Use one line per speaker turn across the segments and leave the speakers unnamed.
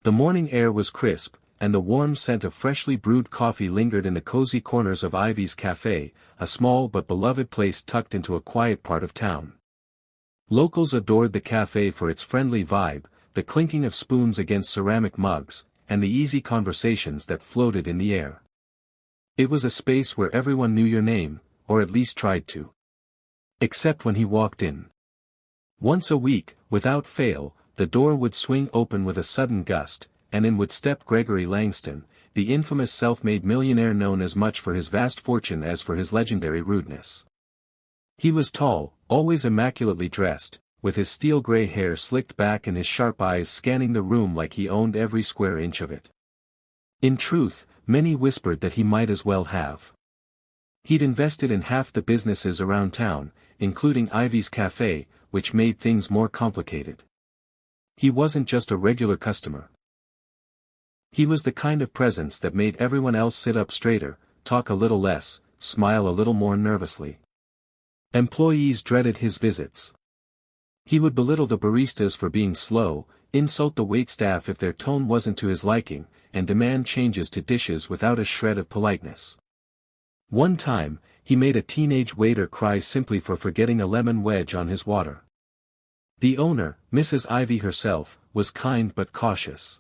The morning air was crisp, and the warm scent of freshly brewed coffee lingered in the cozy corners of Ivy's Café, a small but beloved place tucked into a quiet part of town. Locals adored the café for its friendly vibe, the clinking of spoons against ceramic mugs, and the easy conversations that floated in the air. It was a space where everyone knew your name, or at least tried to. Except when he walked in. Once a week, without fail, the door would swing open with a sudden gust, and in would step Gregory Langston, the infamous self-made millionaire known as much for his vast fortune as for his legendary rudeness. He was tall, always immaculately dressed, with his steel-gray hair slicked back and his sharp eyes scanning the room like he owned every square inch of it. In truth, many whispered that he might as well have. He'd invested in half the businesses around town, including Ivy's Café, which made things more complicated. He wasn't just a regular customer. He was the kind of presence that made everyone else sit up straighter, talk a little less, smile a little more nervously. Employees dreaded his visits. He would belittle the baristas for being slow, insult the waitstaff if their tone wasn't to his liking, and demand changes to dishes without a shred of politeness. One time, he made a teenage waiter cry simply for forgetting a lemon wedge on his water. The owner, Mrs. Ivy herself, was kind but cautious.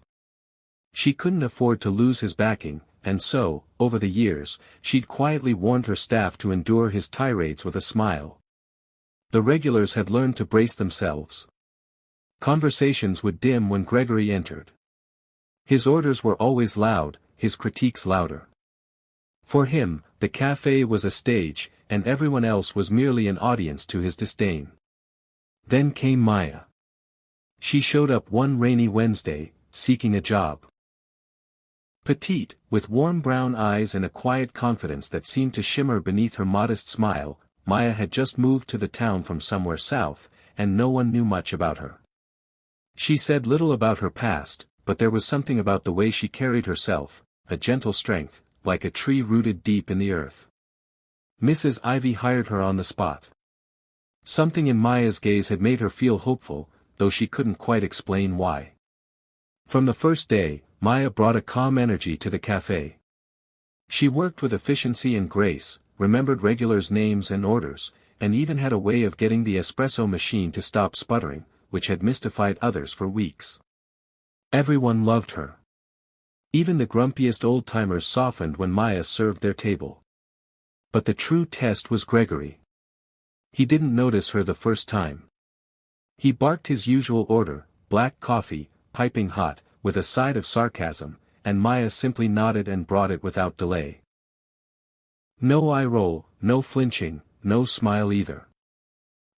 She couldn't afford to lose his backing, and so, over the years, she'd quietly warned her staff to endure his tirades with a smile. The regulars had learned to brace themselves. Conversations would dim when Gregory entered. His orders were always loud, his critiques louder. For him, the café was a stage, and everyone else was merely an audience to his disdain. Then came Maya. She showed up one rainy Wednesday, seeking a job. Petite, with warm brown eyes and a quiet confidence that seemed to shimmer beneath her modest smile, Maya had just moved to the town from somewhere south, and no one knew much about her. She said little about her past, but there was something about the way she carried herself, a gentle strength, like a tree rooted deep in the earth. Mrs. Ivy hired her on the spot. Something in Maya's gaze had made her feel hopeful, though she couldn't quite explain why. From the first day, Maya brought a calm energy to the café. She worked with efficiency and grace, remembered regulars' names and orders, and even had a way of getting the espresso machine to stop sputtering, which had mystified others for weeks. Everyone loved her. Even the grumpiest old-timers softened when Maya served their table. But the true test was Gregory. He didn't notice her the first time. He barked his usual order, black coffee, piping hot, with a side of sarcasm, and Maya simply nodded and brought it without delay. No eye roll, no flinching, no smile either.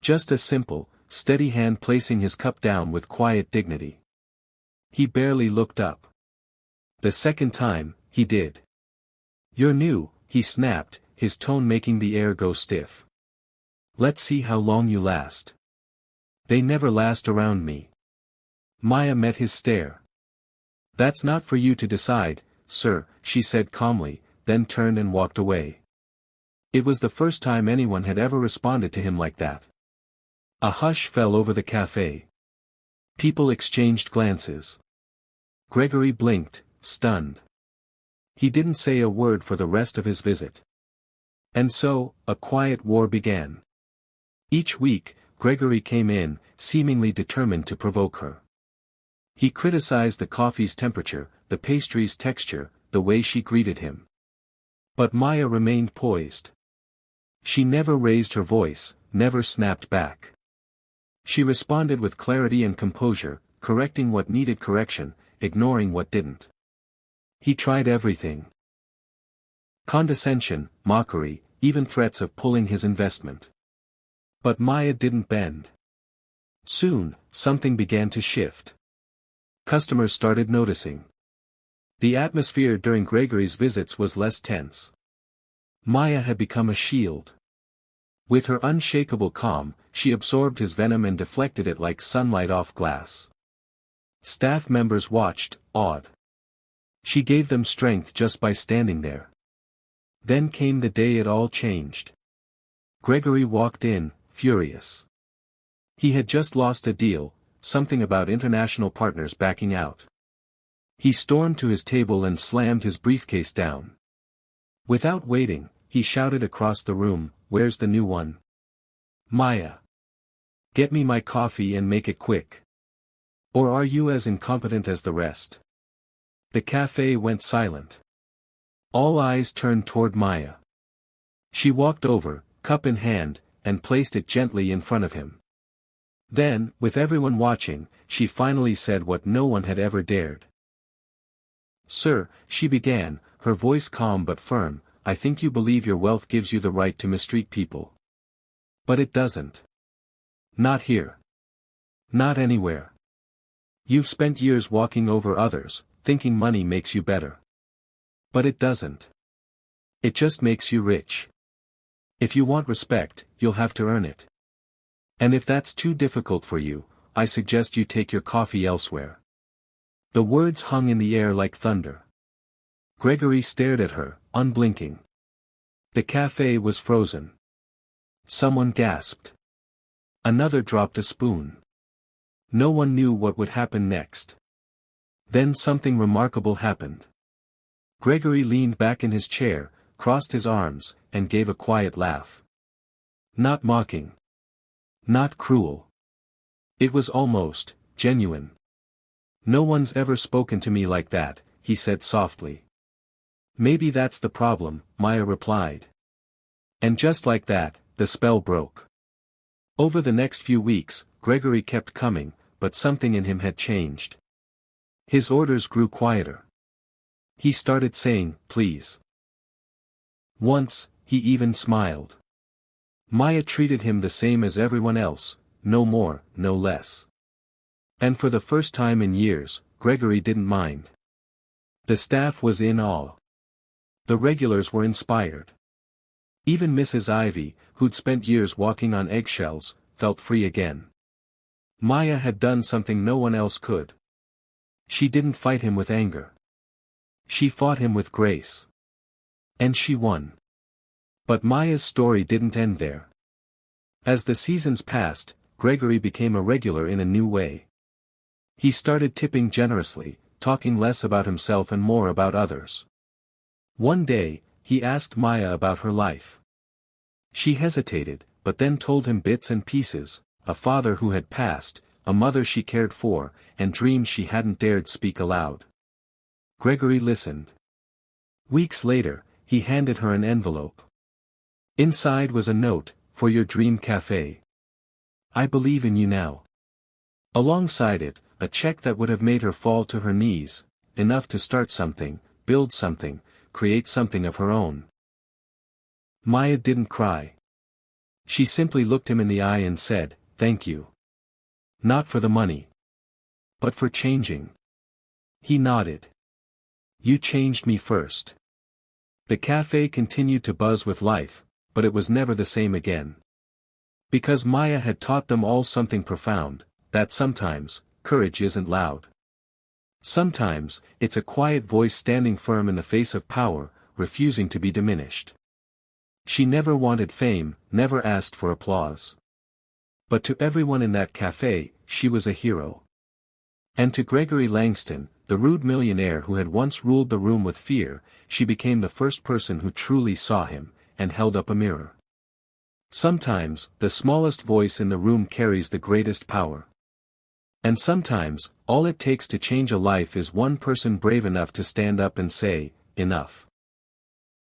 Just a simple, steady hand placing his cup down with quiet dignity. He barely looked up. The second time, he did. "You're new," he snapped, his tone making the air go stiff. "Let's see how long you last." "They never last around me." Maya met his stare. "That's not for you to decide, sir," she said calmly, then turned and walked away. It was the first time anyone had ever responded to him like that. A hush fell over the café. People exchanged glances. Gregory blinked, stunned. He didn't say a word for the rest of his visit. And so, a quiet war began. Each week, Gregory came in, seemingly determined to provoke her. He criticized the coffee's temperature, the pastry's texture, the way she greeted him. But Maya remained poised. She never raised her voice, never snapped back. She responded with clarity and composure, correcting what needed correction, ignoring what didn't. He tried everything. Condescension, mockery, even threats of pulling his investment. But Maya didn't bend. Soon, something began to shift. Customers started noticing. The atmosphere during Gregory's visits was less tense. Maya had become a shield. With her unshakable calm, she absorbed his venom and deflected it like sunlight off glass. Staff members watched, awed. She gave them strength just by standing there. Then came the day it all changed. Gregory walked in, furious. He had just lost a deal, something about international partners backing out. He stormed to his table and slammed his briefcase down. Without waiting, he shouted across the room, "Where's the new one? Maya. Get me my coffee and make it quick. Or are you as incompetent as the rest?" The cafe went silent. All eyes turned toward Maya. She walked over, cup in hand, and placed it gently in front of him. Then, with everyone watching, she finally said what no one had ever dared. "Sir," she began, her voice calm but firm, "I think you believe your wealth gives you the right to mistreat people. But it doesn't. Not here. Not anywhere. You've spent years walking over others, thinking money makes you better. But it doesn't. It just makes you rich. If you want respect, you'll have to earn it. And if that's too difficult for you, I suggest you take your coffee elsewhere." The words hung in the air like thunder. Gregory stared at her, unblinking. The cafe was frozen. Someone gasped. Another dropped a spoon. No one knew what would happen next. Then something remarkable happened. Gregory leaned back in his chair, crossed his arms, and gave a quiet laugh. Not mocking. Not cruel. It was almost genuine. "No one's ever spoken to me like that," he said softly. "Maybe that's the problem," Maya replied. And just like that, the spell broke. Over the next few weeks, Gregory kept coming, but something in him had changed. His orders grew quieter. He started saying, "Please." Once, he even smiled. Maya treated him the same as everyone else, no more, no less. And for the first time in years, Gregory didn't mind. The staff was in awe. The regulars were inspired. Even Mrs. Ivy, who'd spent years walking on eggshells, felt free again. Maya had done something no one else could. She didn't fight him with anger. She fought him with grace. And she won. But Maya's story didn't end there. As the seasons passed, Gregory became a regular in a new way. He started tipping generously, talking less about himself and more about others. One day, he asked Maya about her life. She hesitated, but then told him bits and pieces, a father who had passed, a mother she cared for, and dreams she hadn't dared speak aloud. Gregory listened. Weeks later, he handed her an envelope. Inside was a note, "For your dream cafe. I believe in you now." Alongside it, a check that would have made her fall to her knees, enough to start something, build something, create something of her own. Maya didn't cry. She simply looked him in the eye and said, "Thank you. Not for the money. But for changing." He nodded. "You changed me first." The cafe continued to buzz with life, but it was never the same again. Because Maya had taught them all something profound, that sometimes, courage isn't loud. Sometimes, it's a quiet voice standing firm in the face of power, refusing to be diminished. She never wanted fame, never asked for applause. But to everyone in that cafe, she was a hero. And to Gregory Langston, the rude millionaire who had once ruled the room with fear, she became the first person who truly saw him, and held up a mirror. Sometimes, the smallest voice in the room carries the greatest power. And sometimes, all it takes to change a life is one person brave enough to stand up and say, "Enough."